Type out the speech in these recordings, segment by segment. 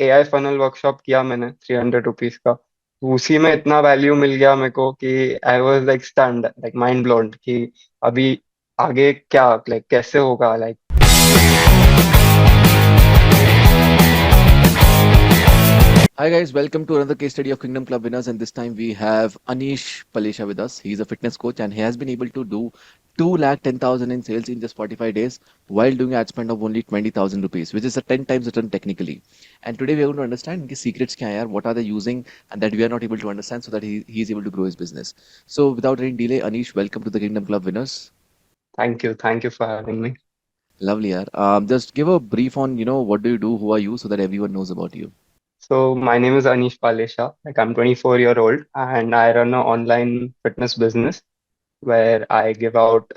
AI funnel workshop किया मैंने 300 rupees का। तो उसी में इतना वैल्यू मिल गया मेरे को कि I was like stunned, like mind blown कि अभी आगे क्या, लाइक कैसे होगा, like. Hi guys, welcome to another case study of Kingdom Club winners, and this time we have Anish Palesha with us. He's a fitness coach and he has been able to do 2,10,000 in sales in just 45 days while doing ad spend of only 20,000 rupees, which is a 10 times return technically. And today we are going to understand his secrets kya hai, yaar, what are they using and that we are not able to understand so that he is able to grow his business. So without any delay, Anish, welcome to the Kingdom Club winners. Thank you for having me. Lovely, yaar. Just give a brief on, what do you do, who are you, so that everyone knows about you. So my name is Anish Palesha. Like I'm 24-year-old and I run an online fitness business where I give out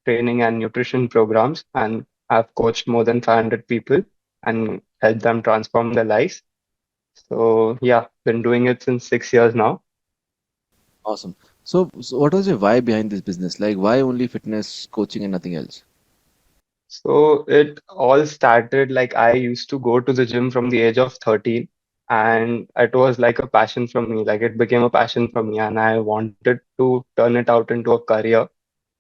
training and nutrition programs, and I've coached more than 500 people and helped them transform their lives. So yeah, been doing it since 6 years now. Awesome. So what was your why behind this business? Like, why only fitness coaching and nothing else? So it all started like I used to go to the gym from the age of 13, and it was like a passion for me. Like it became a passion for me, and I wanted to turn it out into a career.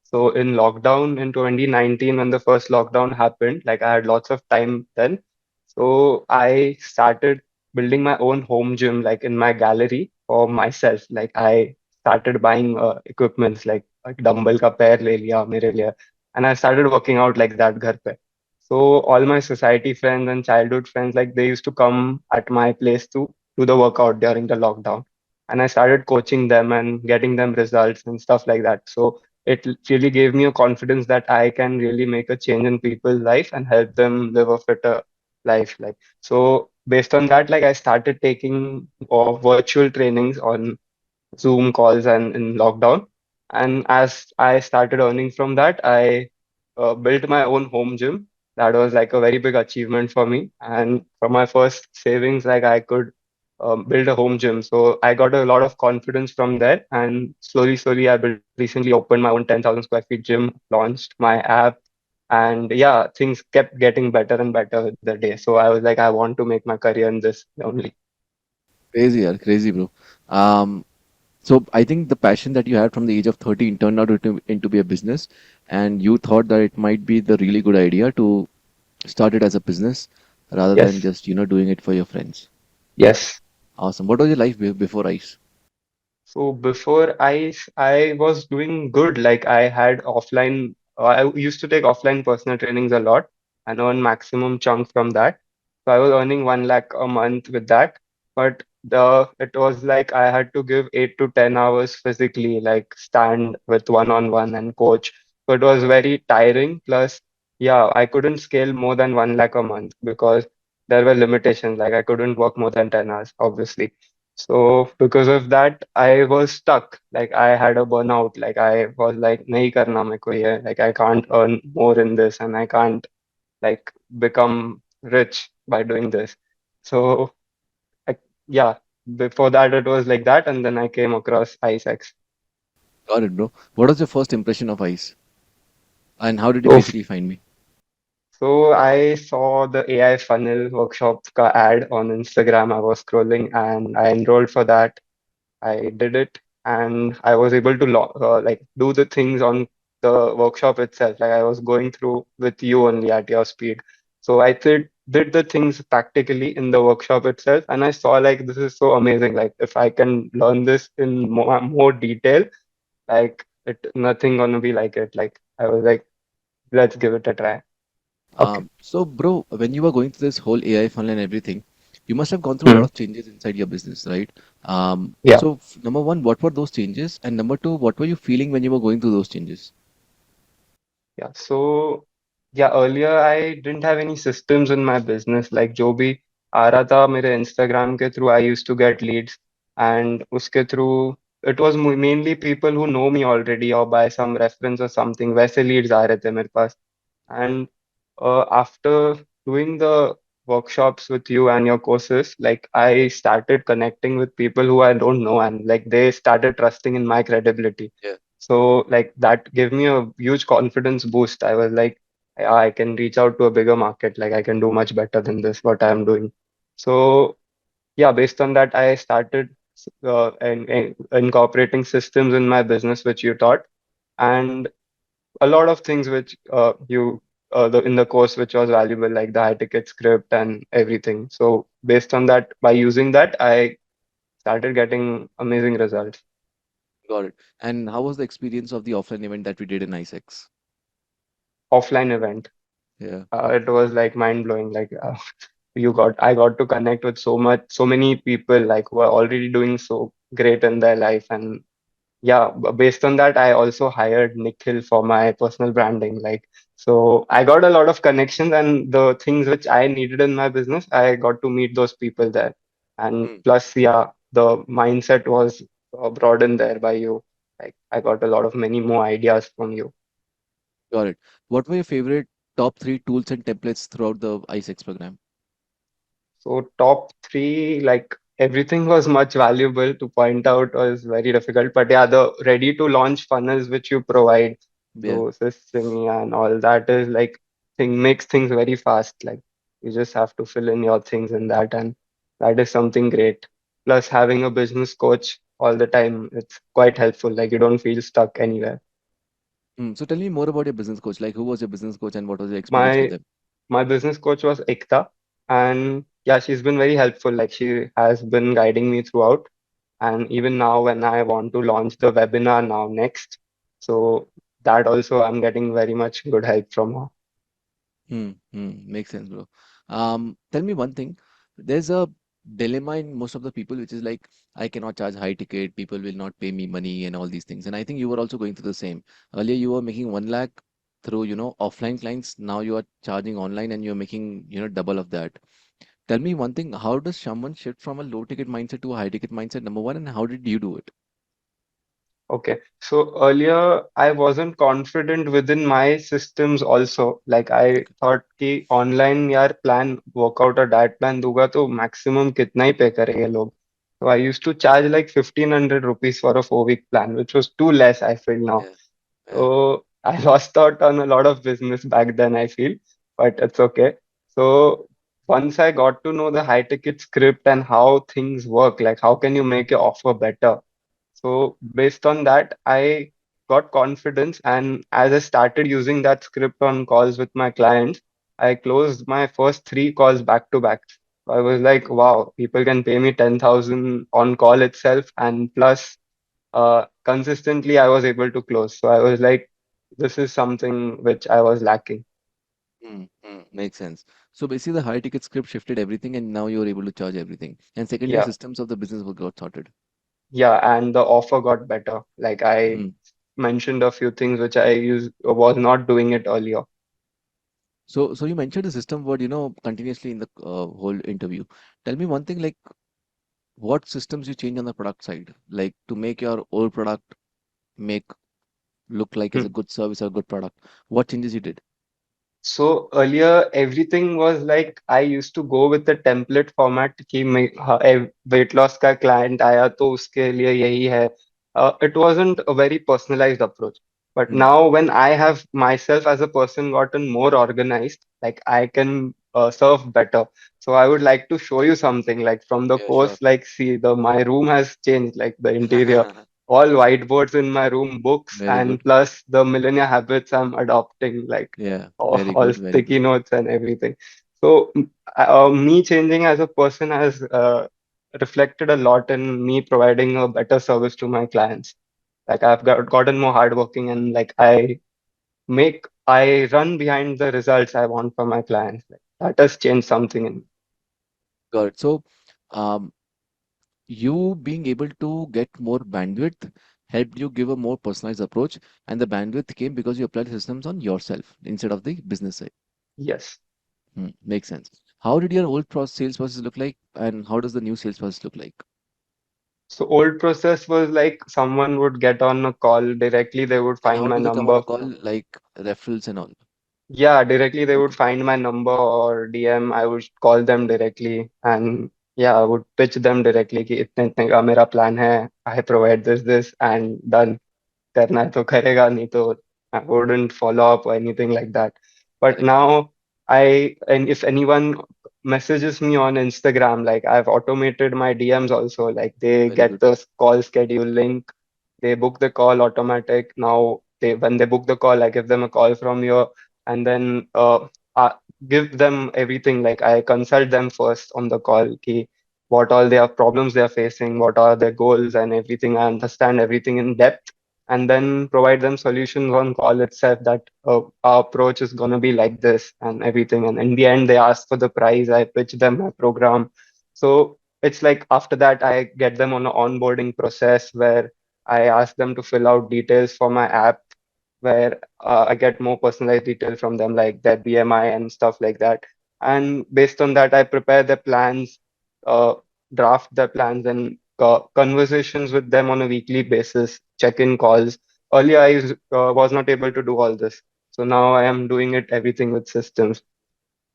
So in lockdown in 2019, when the first lockdown happened, like I had lots of time then. So I started building my own home gym, like in my gallery for myself. Like I started buying equipments like dumbbell का pair ले लिया मेरे लिए, and I started working out like that घर पे. So all my society friends and childhood friends, like they used to come at my place to do the workout during the lockdown, and I started coaching them and getting them results and stuff like that. So really gave me a confidence that I can really make a change in people's life and help them live a fitter life. Like so, based on that, like I started taking virtual trainings on Zoom calls and in lockdown. And as I started earning from that, I built my own home gym. That was like a very big achievement for me. And from my first savings, like I could build a home gym. So I got a lot of confidence from there. And slowly, I built recently opened my own 10,000 square feet gym, launched my app. And yeah, things kept getting better and better with the day. So I was like, I want to make my career in this only. Crazy, yaar, crazy, bro. Um, so I think the passion that you had from the age of 13 turned out into be a business, and you thought that it might be the really good idea to start it as a business rather than Yes, just, doing it for your friends. yes. Awesome. What was your life before ICE? So before I was doing good. Like I had offline, I used to take offline personal trainings a lot and earn maximum chunk from that. So I was earning 1 lakh a month with that. But it was like I had to give 8 to 10 hours physically, like stand with one-on-one and coach. So it was very tiring. Plus, yeah, I couldn't scale more than 1 lakh a month because there were limitations. Like I couldn't work more than 10 hours, obviously. So because of that, I was stuck. Like I had a burnout. Like I was like, nahi karna मेरे को ये. Like I can't earn more in this, and I can't like become rich by doing this. So like yeah, before that it was like that, and then I came across ISEX. Got it, bro. What was your first impression of ICE? And how did you So basically find me? so I saw the AI funnel workshop ka ad on Instagram. I was scrolling and I enrolled for that. I did it and I was able to like do the things on the workshop itself. Like I was going through with you only at your speed. So I did the things practically in the workshop itself, and I saw like this is so amazing. Like if I can learn this in more detail, like nothing gonna be like it. Like I was like, let's give it a try. Okay. So, bro, when you were going through this whole AI funnel and everything, you must have gone through a lot Hmm. of changes inside your business, right? Yeah. Number one, what were those changes? And number two, what were you feeling when you were going through those changes? Yeah, so yeah, earlier I didn't have any systems in my business. Like जो भी आ रहा था मेरे Instagram के through, I used to get leads, and उसके through it was mainly people who know me already or by some reference or something. वैसे leads आ रहे थे मेरे पास. And after doing the workshops with you and your courses, like I started connecting with people who I don't know, and like they started trusting in my credibility. Yeah. So like that gave me a huge confidence boost. I was like, yeah, I can reach out to a bigger market. Like I can do much better than this, what I'm doing. So yeah, based on that, I started incorporating systems in my business, which you taught, and a lot of things which you in the course which was valuable, like the high ticket script and everything. So based on that, by using that, I started getting amazing results. Got it. And how was the experience of the offline event that we did in ISEX? Offline event, Yeah. it was like mind blowing. Like I got to connect with so many people like who are already doing so great in their life, and yeah, based on that, I also hired Nikhil for my personal branding. Like, so I got a lot of connections and the things which I needed in my business, I got to meet those people there. And Hmm. plus, yeah, the mindset was broadened there by you. Like, I got a lot of many more ideas from you. Got it. What were your favorite top three tools and templates throughout the ISEX program? So top three, like everything was much valuable to point out was very difficult. But yeah, the ready to launch funnels which you provide, Yeah. those system and all that is like thing makes things very fast. Like you just have to fill in your things in that, and that is something great. Plus having a business coach all the time, it's quite helpful. Like you don't feel stuck anywhere. So tell me more about your business coach. Like, who was your business coach and what was your experience with My them? my business coach was Ekta, and yeah, she's been very helpful. Like she has been guiding me throughout. And even now, when I want to launch the webinar now next, so that also I'm getting very much good help from her. Makes sense, bro. Tell me one thing. There's a dilemma in most of the people, which is like, I cannot charge high ticket, people will not pay me money and all these things. And I think you were also going through the same. Earlier, you were making 1 lakh through, offline clients. Now you are charging online and you're making, double of that. Tell me one thing, how does someone shift from a low ticket mindset to a high ticket mindset, number one, and how did you do it? Okay, so earlier I wasn't confident within my systems also. Like I Okay. thought कि online यार plan workout और diet plan दूंगा तो maximum कितना ही pay करेंगे लोग. So I used to charge like 1500 rupees for a 4 week plan, which was too less, I feel now. Yeah. Yeah. So I lost out on a lot of business back then, I feel, but it's okay. So once I got to know the high ticket script and how things work, like how can you make your offer better? So based on that, I got confidence, and as I started using that script on calls with my clients, I closed my first three calls back to back. I was like, Mm, wow, people can pay me 10,000 on call itself, and plus consistently I was able to close. So I was like, this is something which I was lacking. Makes sense. So basically, the high ticket script shifted everything, and now you're able to charge everything. And second, your Yeah, systems of the business will got sorted. yeah, and the offer got better. Like I Hmm. mentioned a few things which I was not doing it earlier. So you mentioned the system word, continuously in the whole interview. Tell me one thing, like what systems you change on the product side, like to make your old product make look like as a good service or good product. What changes you did? So earlier, everything was like I used to go with the template format कि weight loss का client आया तो उसके लिए यही है. It wasn't a very personalized approach. But Hmm. now when I have myself as a person gotten more organized, like I can serve better. So I would like to show you something like from the Yeah, sure. course, like see the my room has changed, like the interior, all whiteboards in my room, books, Very and good. plus the millennial habits I'm adopting, like Yeah, very all good, very sticky good. notes and everything. So, me changing as a person has reflected a lot in me providing a better service to my clients. Like gotten more hardworking, and like I run behind the results I want for my clients. Like, that has changed something in me. Got it. So, um, you being able to get more bandwidth helped you give a more personalized approach, and the bandwidth came because you applied systems on yourself instead of the business side. Yes. Makes sense. How did your old sales process look like, and how does the new sales process look like? So old process was like someone would get on a call directly, they would And find how my do they come on number. a call, like referrals and all? Yeah, directly they would find my number or DM. I would call them directly, and yeah, I would pitch them directly कि इतने इतने का मेरा plan है. I provide this and done. करना है तो करेगा नहीं तो I wouldn't follow up or anything like that. But Correct. now and if anyone messages me on Instagram. Like I've automated my DMs also. Like they Very get good. the call schedule link, they book the call automatic. Now they when they book the call, I give them a call from here, and then give them everything. Like I consult them first on the call, ki what all their problems they are facing, what are their goals and everything. I understand everything in depth, and then provide them solutions on call itself that our approach is gonna be like this and everything. And in the end, they ask for the price. I pitch them my program. So it's like after that, I get them on an onboarding process where I ask them to fill out details for my app, where I get more personalized details from them, like their BMI and stuff like that. And based on that, I prepare their plans, uh, draft their plans, and conversations with them on a weekly basis, check-in calls. Earlier, was not able to do all this. So now I am doing it everything with systems.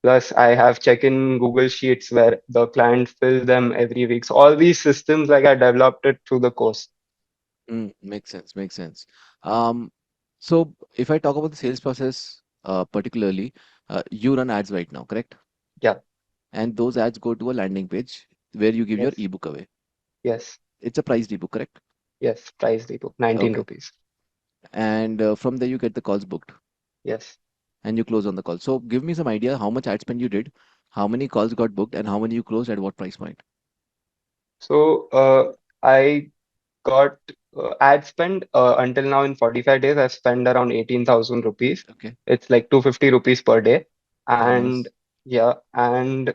Plus, I have check-in Google Sheets where the client fills them every week. So all these systems, like I developed it through the course. Makes sense. Makes sense. Um, so if I talk about the sales process, particularly, you run ads right now, correct? Yeah. And those ads go to a landing page where you give your Yes. ebook away. Yes. It's a priced ebook, correct? Yes. Price depot, 19 Okay. rupees. And from there you get the calls booked Yes. and you close on the call. So give me some idea how much ad spend you did, how many calls got booked, and how many you closed at what price point. So I got ad spend until now in 45 days. I've spent around 18,000 rupees. Okay. It's like 250 rupees per day. Very And nice. yeah, and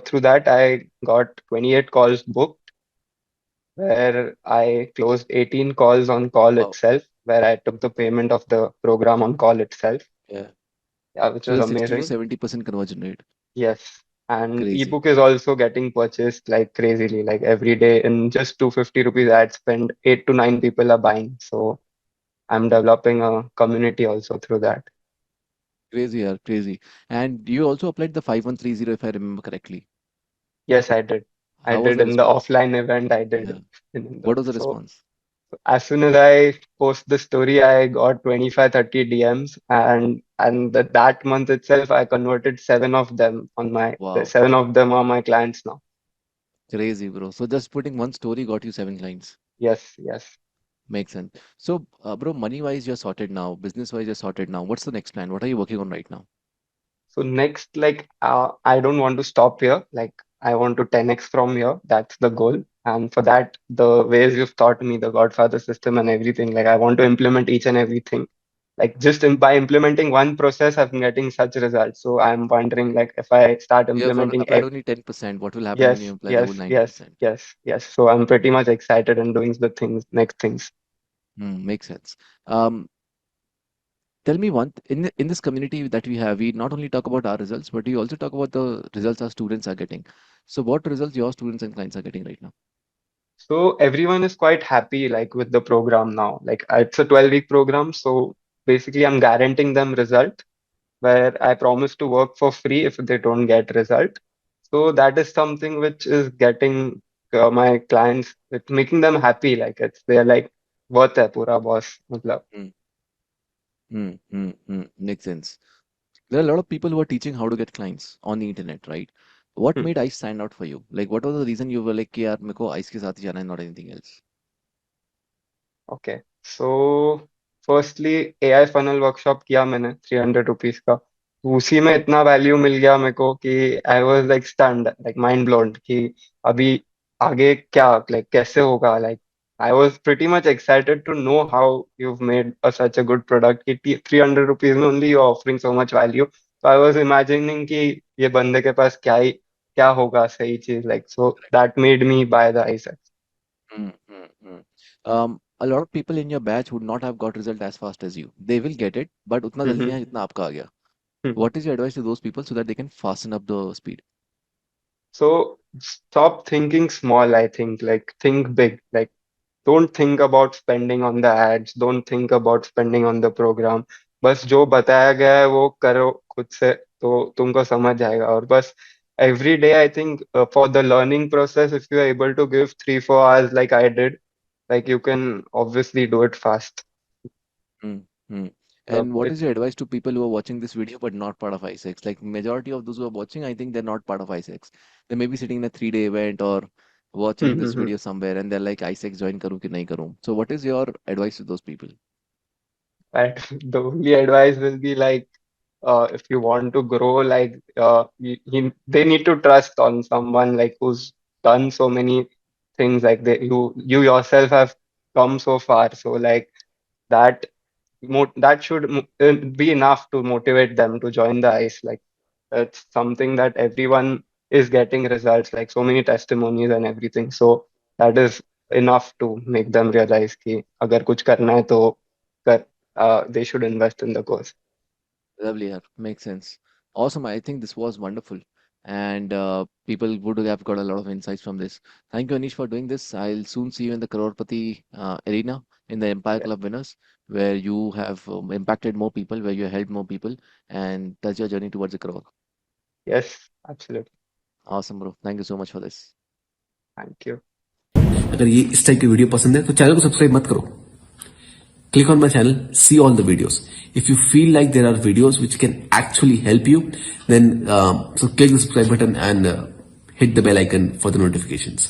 through that, I got 28 calls booked, where I closed 18 calls on call Wow. itself, where I took the payment of the program on call itself. Yeah. Yeah, which So was the 60 to amazing. 70% conversion rate. Yes. And Crazy. ebook is also getting purchased like crazily. Like every day in just 250 rupees ad spend, 8 to 9 people are buying. So I'm developing a community also through that. Crazy, yeah, crazy. And you also applied the 5130 if I remember correctly. Yes, I did. I How was did the in the response? offline event. I did Yeah. in the What was the so response? as soon as I post the story, I got 25, 30 DMs, and that month itself, I converted seven of them on my the Wow. seven of them are my clients now. Crazy, bro. So just putting one story got you seven clients. Yes, yes. Makes sense. So, bro, money-wise, you're sorted now. Business-wise, you're sorted now. What's the next plan? What are you working on right now? So next, like, I don't want to stop here. Like, I want to 10x from here. That's the goal. And for that, the ways you've taught me, the Godfather system and everything, like, I want to implement each and everything. Like, just by implementing one process, I'm getting such results. So I'm wondering, like, if I start You have implementing, applied only 10%. What will happen when you yes, apply the whole yes, yes, 90%? yes, yes. So I'm pretty much excited and doing the things, next things. Makes sense. Um, Tell me in this community that we have, we not only talk about our results, but we also talk about the results our students are getting. So, what results your students and clients are getting right now? So everyone is quite happy, like, with the program now. Like, it's a 12-week program. So basically, I'm guaranteeing them result where I promise to work for free if they don't get result. So that is something which is getting my clients, it's making them happy. Like they're like, worth hai pura boss. Matlab. Mm, makes sense. There are a lot of people who are teaching how to get clients on the internet, right? What Hmm. made ICE stand out for you? Like, what was the reason you were like, कि यार मेरे को ICE के साथ ही जाना है, not anything else? Okay. So firstly AI funnel workshop किया मैंने 300 रुपीज का. तो उसी में इतना वैल्यू मिल गया मेरे को कि I was like stunned, like mind blown कि अभी आगे क्या, लाइक कैसे होगा. Like I was pretty much excited to know how you made such a good product कि 300 रुपीज में only you offering so much value. तो आई वॉज इमेजिनिंग कि ये बंदे के पास क्या होगा सही चीज. Like so that made me by the I. Mm, mm, mm. A lot of people in your batch would not have got result as fast as you. They will get it, but उतना जल्दी नहीं आया जितना आपका आ गया. What is your advice to those people so that they can fasten up the speed? So stop thinking small, I think. Like think big. Like don't think about spending on the ads. Don't think about spending on the program. बस जो बताया गया है वो करो खुद से, तो तुमको समझ आएगा. और बस every day I think for the learning process, if you are able to give 3 4 hours like I did, like you can obviously do it fast. Mm, mm. And what It, is your advice to people who are watching this video but not part of ISEX? Like majority of those who are watching, I think they're not part of ISEX. They may be sitting in a 3-day event or watching this video somewhere and they're like ISEX join karu ki nahi karu. So what is your advice to those people? but the only advice will be like, if you want to grow, like they need to trust on someone like who's done so many things. Like you yourself have come so far. So like that that should be enough to motivate them to join the ICE. Like it's something that everyone is getting results, like so many testimonies and everything. So that is enough to make them realize कि अगर कुछ करना है तो कर they should invest in the course. Lovely, yeah, makes sense. Awesome. I think this was wonderful. And people would have got a lot of insights from this. Thank you, Anish, for doing this. I'll soon see you in the Crorepati arena in the Empire Yeah. Club Winners, where you have impacted more people, where you helped more people, and that's your journey towards the crore. Yes, absolutely. Awesome, bro. Thank you so much for this. Thank you. अगर ये इस type की video पसंद है तो channel को subscribe मत करो. Click on my channel, see all the videos. If you feel like there are videos which can actually help you, then so click the subscribe button and hit the bell icon for the notifications.